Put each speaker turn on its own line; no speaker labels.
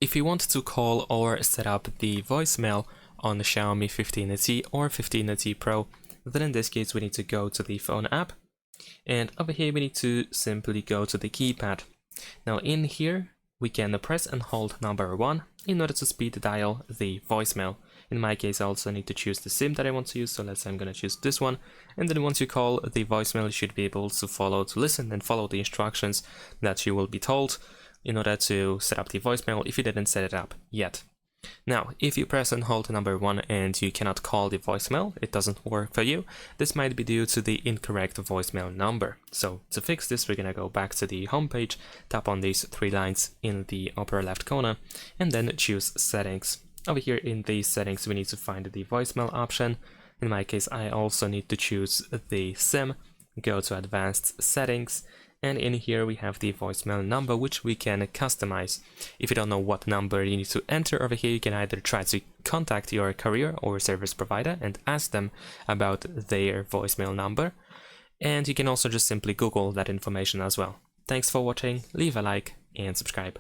if you want to call or set up the voicemail on the Xiaomi 15T or 15T Pro, then in this case we need to go to the phone app, and over here we need to simply go to the keypad. Now in here we can press and hold number 1 in order to speed dial the voicemail. In my case, I also need to choose the SIM that I want to use, so let's say I'm going to choose this one. And then once you call the voicemail, you should be able to listen and follow the instructions that you will be told in order to set up the voicemail if you didn't set it up yet. Now, if you press and hold number 1 and you cannot call the voicemail, it doesn't work for you, this might be due to the incorrect voicemail number. So to fix this, we're going to go back to the home page, tap on these 3 lines in the upper left corner, and then choose settings. Over here in the settings, we need to find the voicemail option. In my case, I also need to choose the SIM, go to advanced settings, and in here we have the voicemail number, which we can customize. If you don't know what number you need to enter over here, you can either try to contact your carrier or service provider and ask them about their voicemail number. And you can also just simply Google that information as well. Thanks for watching, leave a like and subscribe.